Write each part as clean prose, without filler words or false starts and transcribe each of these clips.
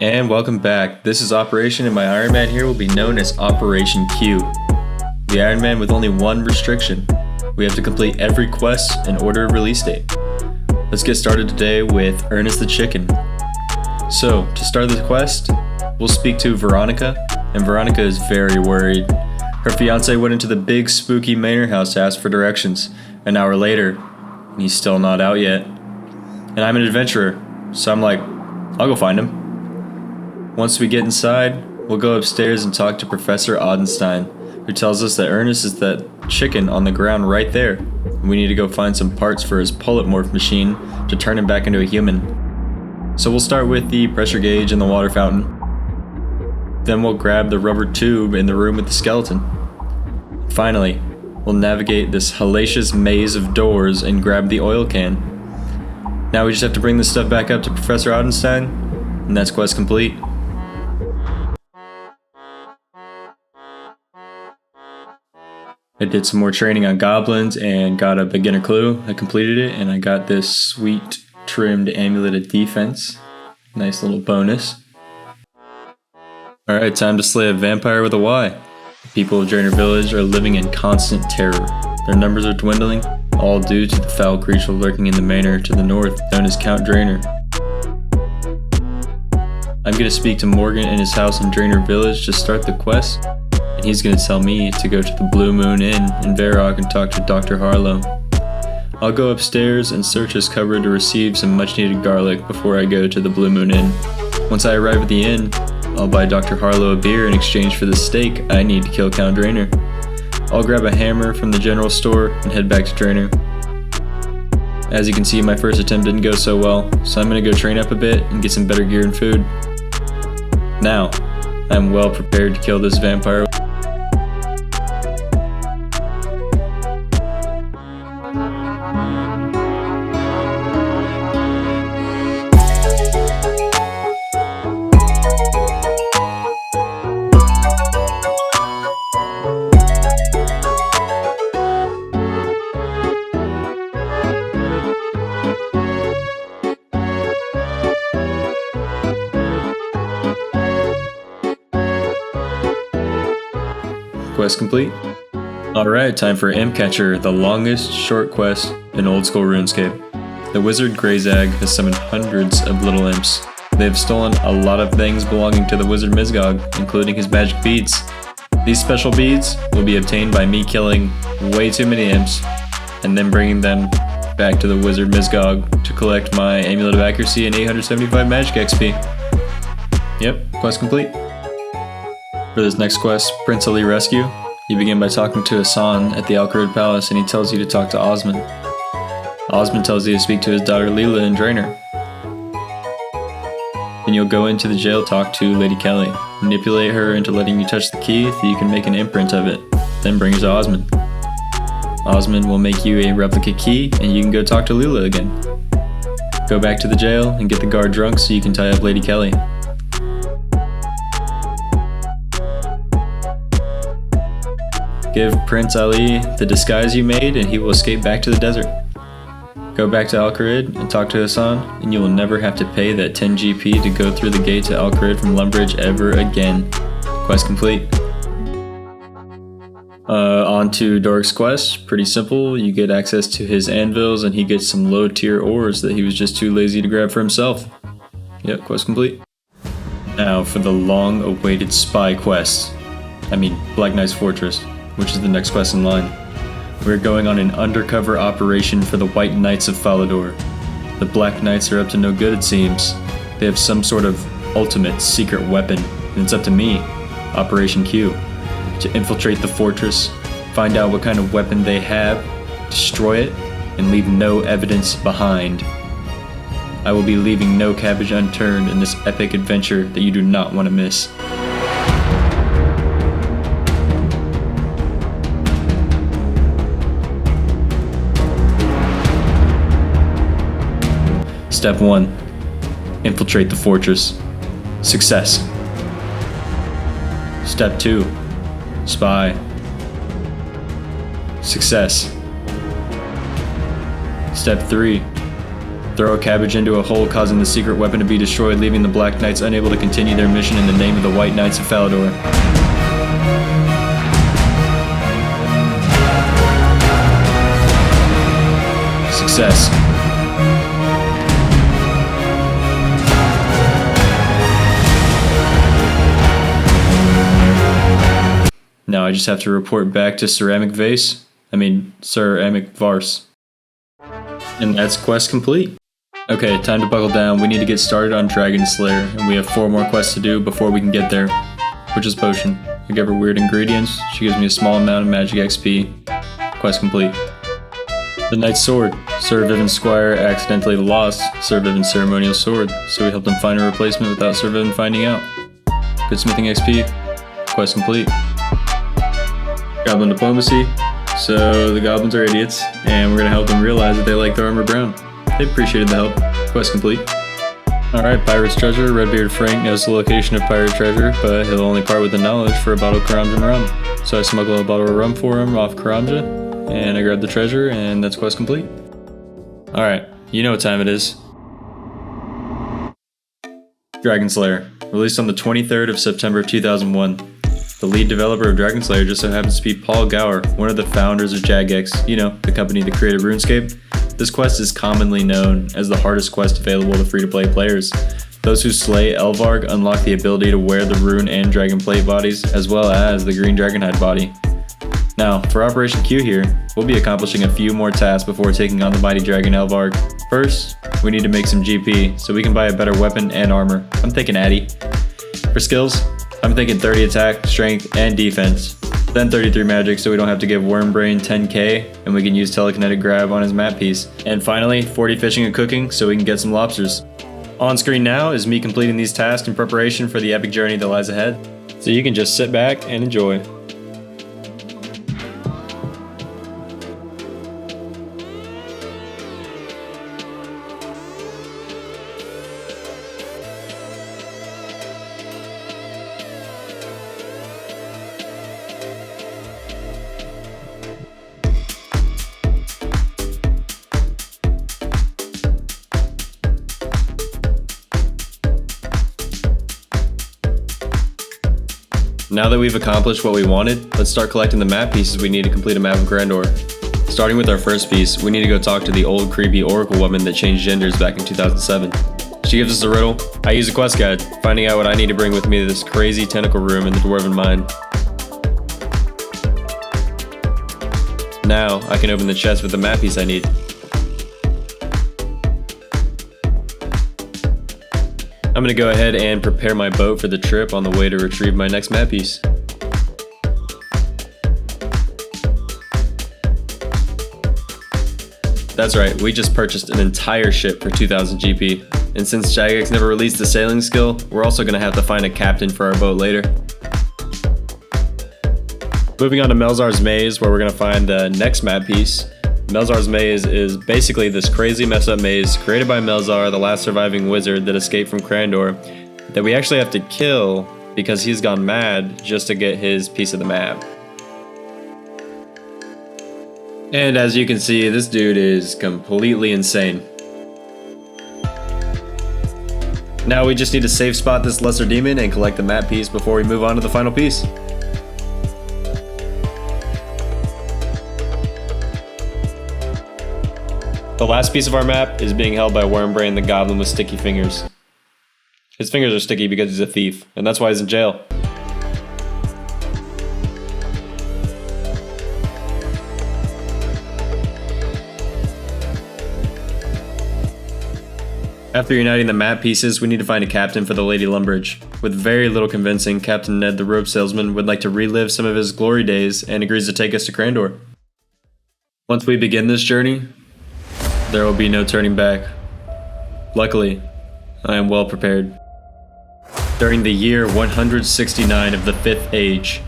And welcome back. This is Operation, and my Iron Man here will be known as Operation Q. The Iron Man with only one restriction. We have to complete every quest in order of release date. Let's get started today with Ernest the Chicken. So, to start the quest, we'll speak to Veronica, and Veronica is very worried. Her fiancé went into the big spooky manor house to ask for directions. An hour later, and he's still not out yet. And I'm an adventurer, so I'm like, I'll go find him. Once we get inside, we'll go upstairs and talk to Professor Odenstein, who tells us that Ernest is that chicken on the ground right there. We need to go find some parts for his polymorph machine to turn him back into a human. So we'll start with the pressure gauge and the water fountain. Then we'll grab the rubber tube in the room with the skeleton. Finally, we'll navigate this hellacious maze of doors and grab the oil can. Now we just have to bring this stuff back up to Professor Odenstein, and that's quest complete. I did some more training on goblins and got a beginner clue. I completed it and I got this sweet trimmed amulet of defense. Nice little bonus. Alright, time to slay a vampire with a Y. The people of Drainer Village are living in constant terror. Their numbers are dwindling, all due to the foul creature lurking in the manor to the north, known as Count Drainer. I'm going to speak to Morgan in his house in Drainer Village to start the quest. And he's going to tell me to go to the Blue Moon Inn in Varrock and talk to Dr. Harlow. I'll go upstairs and search his cupboard to receive some much needed garlic before I go to the Blue Moon Inn. Once I arrive at the inn, I'll buy Dr. Harlow a beer in exchange for the steak I need to kill Count Drainer. I'll grab a hammer from the general store and head back to Drainer. As you can see, my first attempt didn't go so well, so I'm going to go train up a bit and get some better gear and food. Now, I'm well prepared to kill this vampire. Quest complete. Alright, time for Imp Catcher, the longest short quest in Oldschool Runescape. The wizard Greyzag has summoned hundreds of little imps. They have stolen a lot of things belonging to the wizard Mizgog, including his magic beads. These special beads will be obtained by me killing way too many imps, and then bringing them back to the wizard Mizgog to collect my Amulet of Accuracy and 875 magic XP. Yep, quest complete. For this next quest, Prince Ali Rescue, you begin by talking to Hassan at the Alcarid Palace, and he tells you to talk to Osmond. Osmond tells you to speak to his daughter Leela in Drainer. Then you'll go into the jail, talk to Lady Kelly, manipulate her into letting you touch the key so you can make an imprint of it, then bring it to Osmond. Osmond will make you a replica key, and you can go talk to Leela again. Go back to the jail and get the guard drunk so you can tie up Lady Kelly. Give Prince Ali the disguise you made and he will escape back to the desert. Go back to Alcarid and talk to Hassan, and you will never have to pay that 10 GP to go through the gate to Alcarid from Lumbridge ever again. Quest complete. On to Doric's quest. Pretty simple. You get access to his anvils and he gets some low tier ores that he was just too lazy to grab for himself. Yep, quest complete. Now for the long awaited spy quest. Black Knight's Fortress, which is the next quest in line. We're going on an undercover operation for the White Knights of Falador. The Black Knights are up to no good, it seems. They have some sort of ultimate secret weapon, and it's up to me, Operation Q, to infiltrate the fortress, find out what kind of weapon they have, destroy it, and leave no evidence behind. I will be leaving no cabbage unturned in this epic adventure that you do not want to miss. Step 1. Infiltrate the fortress. Success. Step 2. Spy. Success. Step 3. Throw a cabbage into a hole, causing the secret weapon to be destroyed, leaving the Black Knights unable to continue their mission in the name of the White Knights of Falador. Success. Now I just have to report back to Ceramic Vase. Ceramic Vars. And that's quest complete. Okay, time to buckle down. We need to get started on Dragon Slayer, and we have 4 more quests to do before we can get there. Which is Potion. I give her weird ingredients. She gives me a small amount of magic XP. Quest complete. The Knight's Sword. Sir Vivian's Squire accidentally lost Sir Vivian's ceremonial sword, so we helped him find a replacement without Sir Vivian finding out. Good smithing XP. Quest complete. Goblin Diplomacy. So the goblins are idiots, and we're gonna help them realize that they like their armor brown. They appreciated the help. Quest complete. Alright, Pirate's Treasure. Redbeard Frank knows the location of Pirate Treasure, but he'll only part with the knowledge for a bottle of Karamjan rum. So I smuggle a bottle of rum for him off Karamja, and I grab the treasure, and that's quest complete. Alright, you know what time it is. Dragon Slayer. Released on the 23rd of September of 2001. The lead developer of Dragon Slayer just so happens to be Paul Gower, one of the founders of Jagex, you know, the company that created RuneScape. This quest is commonly known as the hardest quest available to free-to-play players. Those who slay Elvarg unlock the ability to wear the rune and dragon plate bodies, as well as the green dragonhide body. Now, for Operation Q here, we'll be accomplishing a few more tasks before taking on the mighty dragon Elvarg. First, we need to make some GP, so we can buy a better weapon and armor. I'm thinking Addy. For skills, I'm thinking 30 attack, strength, and defense. Then 33 magic so we don't have to give Wormbrain 10k, and we can use telekinetic grab on his map piece. And finally, 40 fishing and cooking so we can get some lobsters. On screen now is me completing these tasks in preparation for the epic journey that lies ahead. So you can just sit back and enjoy. Now that we've accomplished what we wanted, let's start collecting the map pieces we need to complete a map of Grandor. Starting with our first piece, we need to go talk to the old creepy oracle woman that changed genders back in 2007. She gives us a riddle. I use a quest guide, finding out what I need to bring with me to this crazy tentacle room in the Dwarven Mine. Now, I can open the chest with the map piece I need. I'm gonna go ahead and prepare my boat for the trip on the way to retrieve my next map piece. That's right, we just purchased an entire ship for 2000 GP. And since Jagex never released the sailing skill, we're also gonna have to find a captain for our boat later. Moving on to Melzar's Maze, where we're gonna find the next map piece. Melzar's Maze is basically this crazy messed up maze created by Melzar, the last surviving wizard that escaped from Crandor, that we actually have to kill because he's gone mad just to get his piece of the map. And as you can see, this dude is completely insane. Now we just need to safe spot this lesser demon and collect the map piece before we move on to the final piece. The last piece of our map is being held by Wormbrain, the goblin with sticky fingers. His fingers are sticky because he's a thief, and that's why he's in jail. After uniting the map pieces, we need to find a captain for the Lady Lumbridge. With very little convincing, Captain Ned the rope salesman would like to relive some of his glory days and agrees to take us to Crandor. Once we begin this journey, there will be no turning back. Luckily, I am well prepared. During the year 169 of the 5th Age,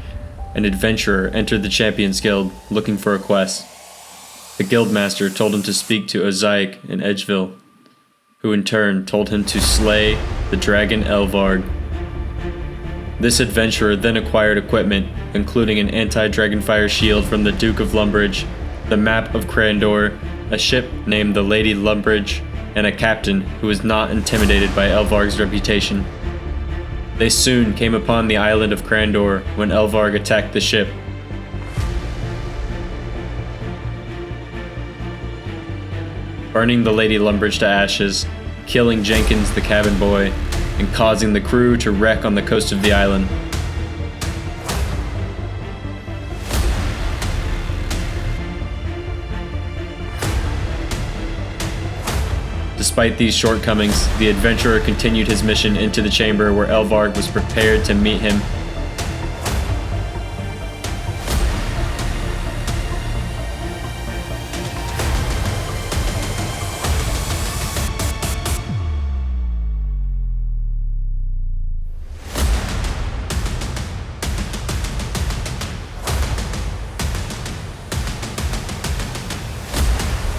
an adventurer entered the Champions Guild looking for a quest. The guildmaster told him to speak to Ozaic in Edgeville, who in turn told him to slay the dragon Elvarg. This adventurer then acquired equipment, including an anti-dragonfire shield from the Duke of Lumbridge, the map of Crandor, a ship named the Lady Lumbridge, and a captain who was not intimidated by Elvarg's reputation. They soon came upon the island of Crandor when Elvarg attacked the ship. Burning the Lady Lumbridge to ashes, killing Jenkins the cabin boy, and causing the crew to wreck on the coast of the island. Despite these shortcomings, the adventurer continued his mission into the chamber where Elvarg was prepared to meet him.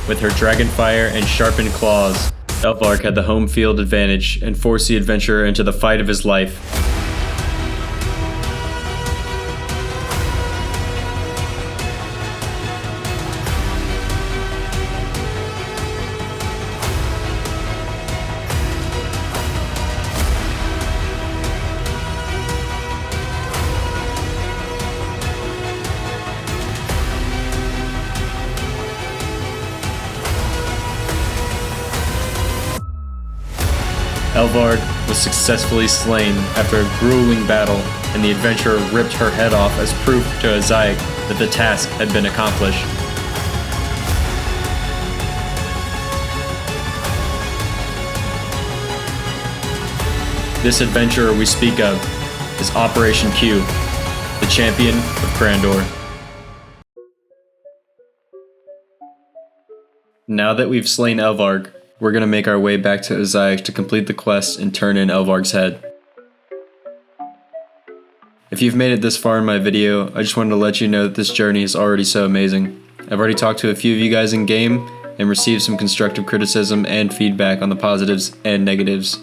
With her dragonfire and sharpened claws, Elvarg had the home field advantage and forced the adventurer into the fight of his life. Elvarg was successfully slain after a grueling battle, and the adventurer ripped her head off as proof to Azaic that the task had been accomplished. This adventurer we speak of is Operation Q, the champion of Crandor. Now that we've slain Elvarg, we're going to make our way back to Azaic to complete the quest and turn in Elvarg's head. If you've made it this far in my video, I just wanted to let you know that this journey is already so amazing. I've already talked to a few of you guys in game and received some constructive criticism and feedback on the positives and negatives.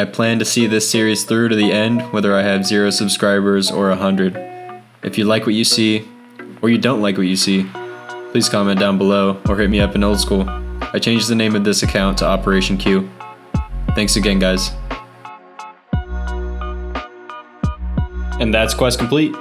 I plan to see this series through to the end, whether I have 0 subscribers or 100. If you like what you see, or you don't like what you see, please comment down below or hit me up in Oldschool. I changed the name of this account to Operation Q. Thanks again, guys. And that's quest complete.